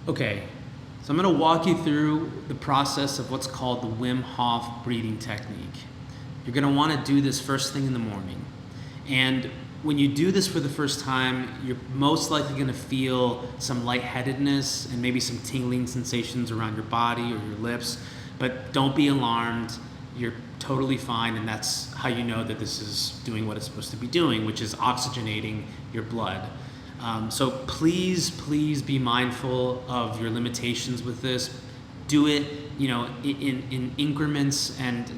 Okay, so I'm going to walk you through the process of what's called the Wim Hof breathing technique. You're going to want to do this first thing in the morning. And when you do this for the first time, you're most likely going to feel some lightheadedness and maybe some tingling sensations around your body or your lips. But don't be alarmed. You're totally fine, and that's how you know that this is doing what it's supposed to be doing, which is oxygenating your blood. So please be mindful of your limitations with this. Do it, in increments and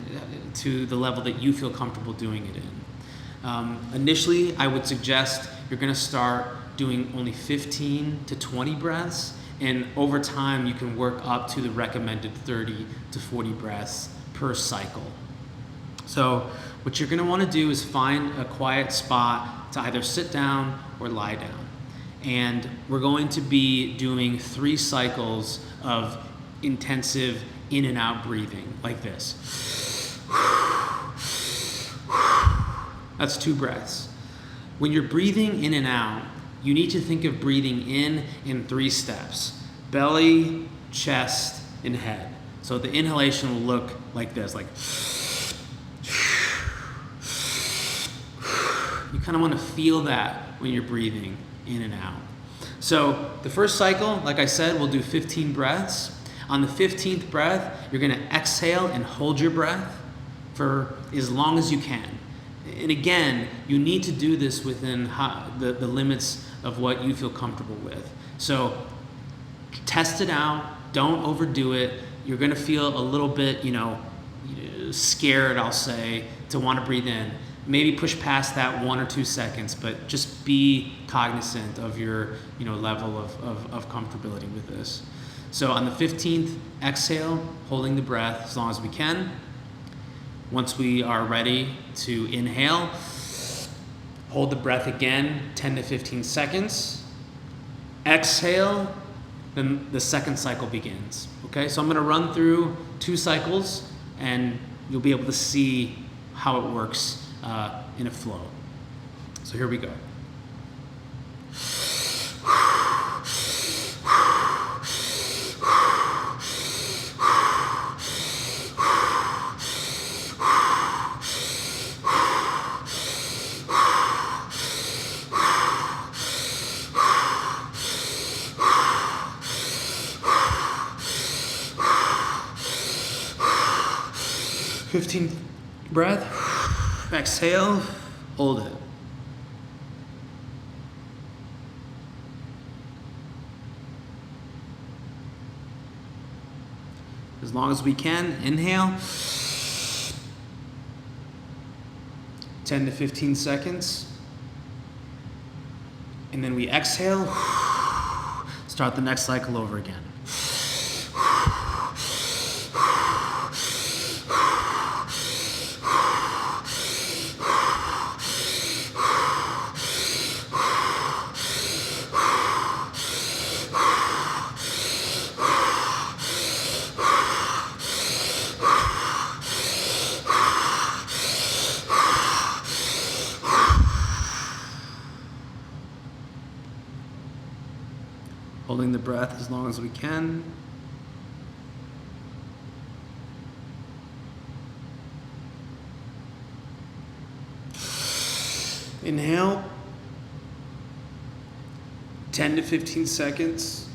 to the level that you feel comfortable doing it in. Initially, I would suggest you're going to start doing only 15 to 20 breaths, and over time you can work up to the recommended 30 to 40 breaths per cycle. So what you're going to want to do is find a quiet spot to either sit down or lie down. And we're going to be doing 3 cycles of intensive in and out breathing like this. That's 2 breaths. When you're breathing in and out, you need to think of breathing in 3 steps: belly, chest, and head. So the inhalation will look like this, like you kind of want to feel that when you're breathing in and out. So the first cycle, like I said, we'll do 15 breaths. On the 15th breath, you're going to exhale and hold your breath for as long as you can. And again, you need to do this within the limits of what you feel comfortable with. So test it out. Don't overdo it. You're going to feel a little bit, scared, I'll say, to want to breathe in. Maybe push past that 1 or 2 seconds, but just be cognizant of your, level of comfortability with this. So on the 15th, exhale, holding the breath as long as we can. Once we are ready to inhale, hold the breath again, 10 to 15 seconds. Exhale, then the second cycle begins. Okay, so I'm going to run through 2 cycles, and you'll be able to see how it works in a flow. So here we go. Fifteenth breath. Exhale, hold it. As long as we can, inhale. 10 to 15 seconds. And then we exhale. Start the next cycle over again. Holding the breath as long as we can. Inhale. 10 to 15 seconds.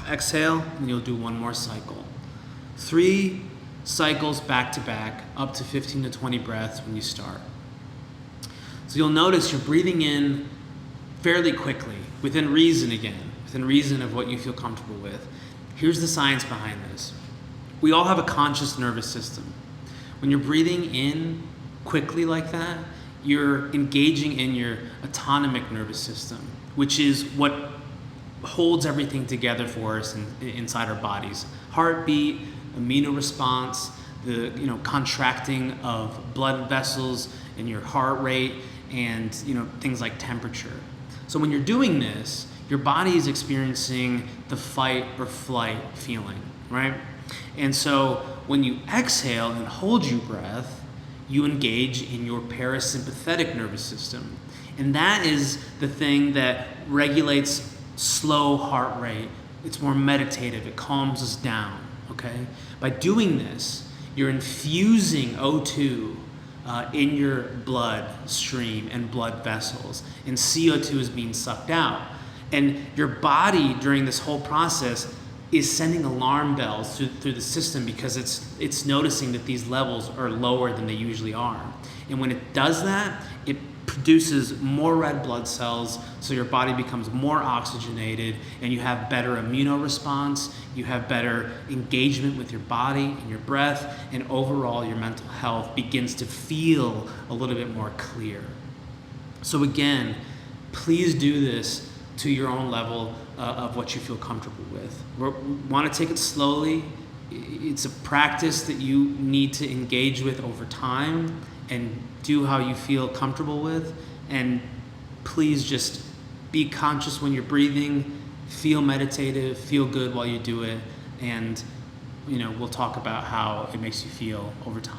Exhale, and you'll do 1 more cycle. 3 cycles back to back, up to 15 to 20 breaths when you start. So you'll notice you're breathing in fairly quickly, within reason again, within reason of what you feel comfortable with. Here's the science behind this. We all have a conscious nervous system. When you're breathing in quickly like that, you're engaging in your autonomic nervous system, which is what holds everything together for us inside our bodies. Heartbeat, amino response, the contracting of blood vessels and your heart rate, and things like temperature. So when you're doing this, your body is experiencing the fight or flight feeling, right? And so when you exhale and hold your breath, you engage in your parasympathetic nervous system. And that is the thing that regulates slow heart rate. It's more meditative. It calms us down, okay? By doing this, you're infusing O2 in your blood stream and blood vessels, and CO2 is being sucked out. And your body during this whole process is sending alarm bells through the system because it's noticing that these levels are lower than they usually are. And when it does that, it produces more red blood cells, so your body becomes more oxygenated, and you have better immunoresponse, you have better engagement with your body and your breath, and overall your mental health begins to feel a little bit more clear. So again, please do this to your own level of what you feel comfortable with. We want to take it slowly. It's a practice that you need to engage with over time and do how you feel comfortable with. And please just be conscious when you're breathing, feel meditative, feel good while you do it, and we'll talk about how it makes you feel over time.